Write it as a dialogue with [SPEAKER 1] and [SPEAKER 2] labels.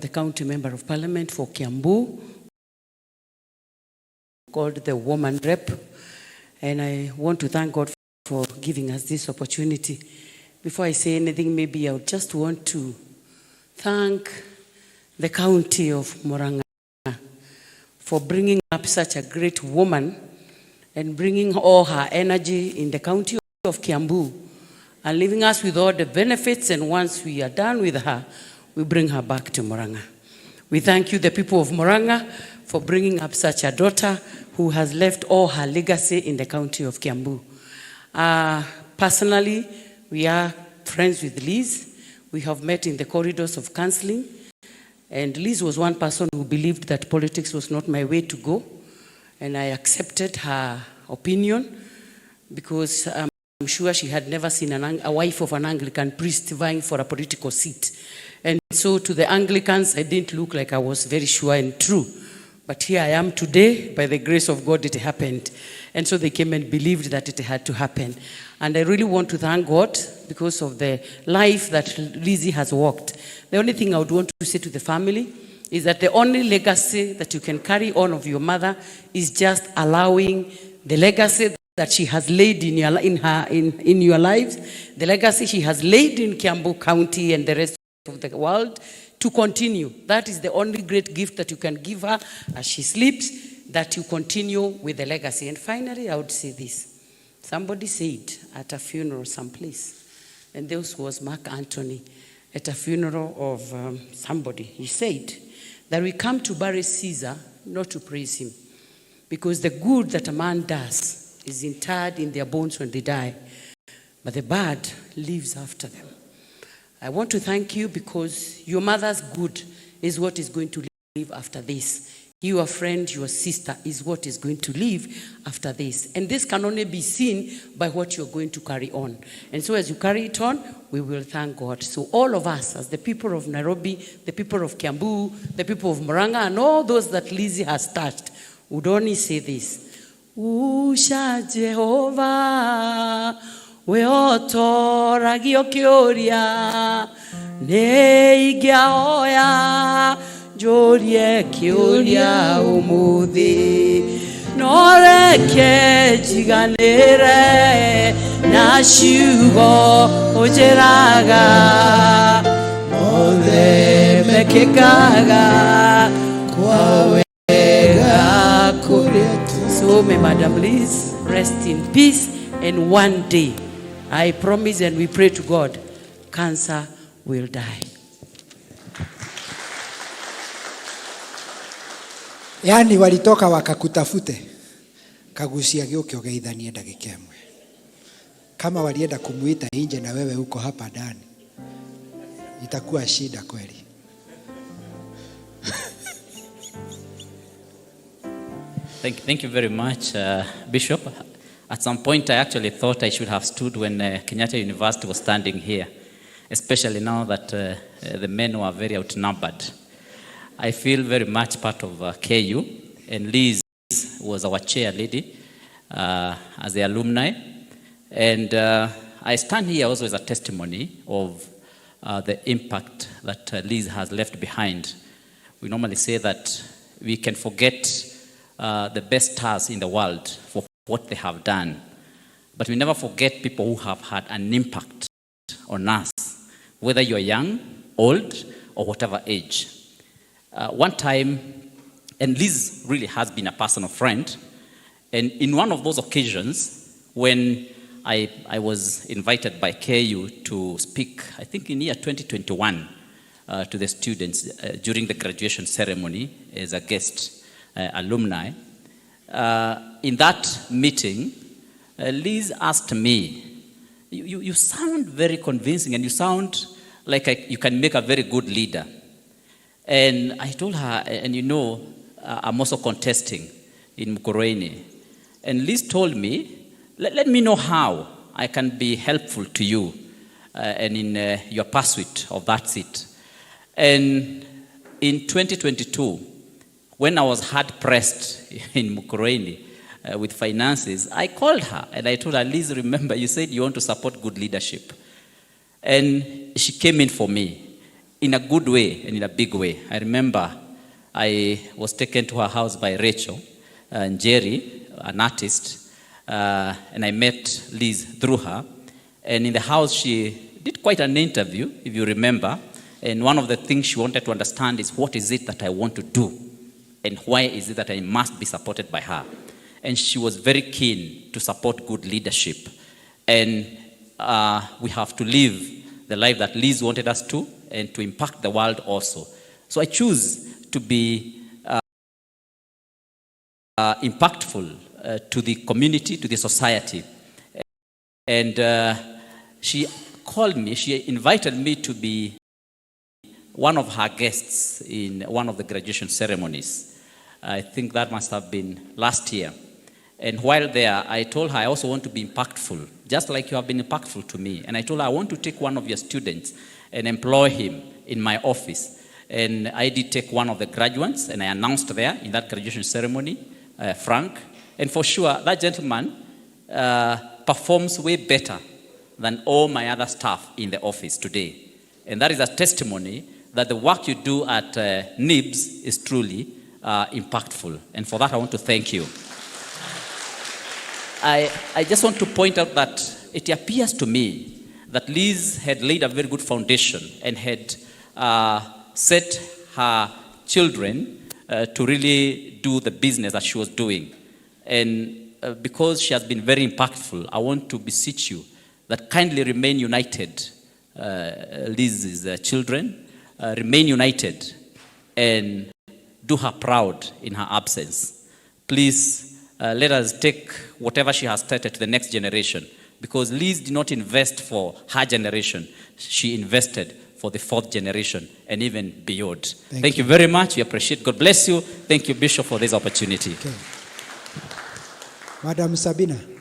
[SPEAKER 1] the County Member of Parliament for Kiambu, called the Woman Rep, and I want to thank God for giving us this opportunity. Before I say anything, maybe I would just want to thank the County of Murang'a for bringing up such a great woman and bringing all her energy in the County of Kiambu and leaving us with all the benefits, and once we are done with her, we bring her back to Murang'a. We thank you, the people of Murang'a, for bringing up such a daughter who has left all her legacy in the County of Kiambu. Personally, we are friends with Liz. We have met in the corridors of counseling, and Liz was one person who believed that politics was not my way to go, and I accepted her opinion because I'm sure she had never seen a wife of an Anglican priest vying for a political seat. And so to the Anglicans, I didn't look like I was very sure and true. But here I am today. By the grace of God, it happened. And so they came and believed that it had to happen. And I really want to thank God because of the life that Lizzie has walked. The only thing I would want to say to the family is that the only legacy that you can carry on of your mother is just allowing the legacy that she has laid in your lives, the legacy she has laid in Kiambu County and the rest of the world, to continue. That is the only great gift that you can give her as she sleeps, that you continue with the legacy. And finally, I would say this. Somebody said at a funeral someplace, and this was Mark Anthony, at a funeral of somebody, he said that we come to bury Caesar not to praise him, because the good that a man does is interred in their bones when they die, but the bad lives after them. I want to thank you because your mother's good is what is going to live after this. Your friend, your sister is what is going to live after this. And this can only be seen by what you're going to carry on. And so as you carry it on, we will thank God. So all of us, as the people of Nairobi, the people of Kiambu, the people of Murang'a, and all those that Lizzie has touched, would only say this. Usha Jehovah, we otoragio kioria, neigia oya, jorie kioria umuthi, noreke jiganere, nashugo ojeraga, ode mekekaga, kwawega kuretu. So may Madam Liz rest in peace, and one day, I promise and we pray to God, cancer will die.
[SPEAKER 2] Yani walitoka wakakutafute kagusia gioke ogeithanie dakika imwe. Kama walienda kumuita nje na wewe uko hapa ndani, itakuwa shida kweli.
[SPEAKER 3] Thank you very much, Bishop. At some point, I actually thought I should have stood when Kenyatta University was standing here, especially now that the men were very outnumbered. I feel very much part of KU, and Liz was our chair lady as the alumni. And I stand here also as a testimony of the impact that Liz has left behind. We normally say that we can forget the best stars in the world for what they have done, but we never forget people who have had an impact on us, whether you're young, old, or whatever age. One time, and Liz really has been a personal friend, and in one of those occasions when I was invited by KU to speak, I think in year 2021, to the students during the graduation ceremony as a guest alumni. In that meeting, Liz asked me, you sound very convincing and you sound like you can make a very good leader. And I told her, and you know, I'm also contesting in Mukurweini. And Liz told me, let me know how I can be helpful to you and in your pursuit of that seat. And in 2022, when I was hard-pressed in Mukurweini with finances, I called her and I told her, Liz, remember, you said you want to support good leadership. And she came in for me. in a good way and in a big way. I remember I was taken to her house by Rachel and Jerry, an artist, and I met Liz through her. And in the house, she did quite an interview, if you remember. And one of the things she wanted to understand is, what is it that I want to do? And why is it that I must be supported by her? And she was very keen to support good leadership. And we have to live the life that Liz wanted us to, and to impact the world also. So I choose to be impactful to the community, to the society. And she called me, she invited me to be one of her guests in one of the graduation ceremonies. I think that must have been last year. And while there, I told her I also want to be impactful, just like you have been impactful to me. And I told her I want to take one of your students and employ him in my office. And I did take one of the graduates, and I announced there in that graduation ceremony, Frank. And for sure, that gentleman performs way better than all my other staff in the office today. And that is a testimony that the work you do at Nibs is truly impactful. And for that, I want to thank you. I just want to point out that it appears to me that Liz had laid a very good foundation and had set her children to really do the business that she was doing. And because she has been very impactful, I want to beseech you that kindly remain united, Liz's children, remain united and do her proud in her absence. Please let us take whatever she has started to the next generation, because Liz did not invest for her generation. She invested for the fourth generation and even beyond. Thank you very much. We appreciate. God bless you. Thank you, Bishop, for this opportunity.
[SPEAKER 2] Okay. Madam Sabina.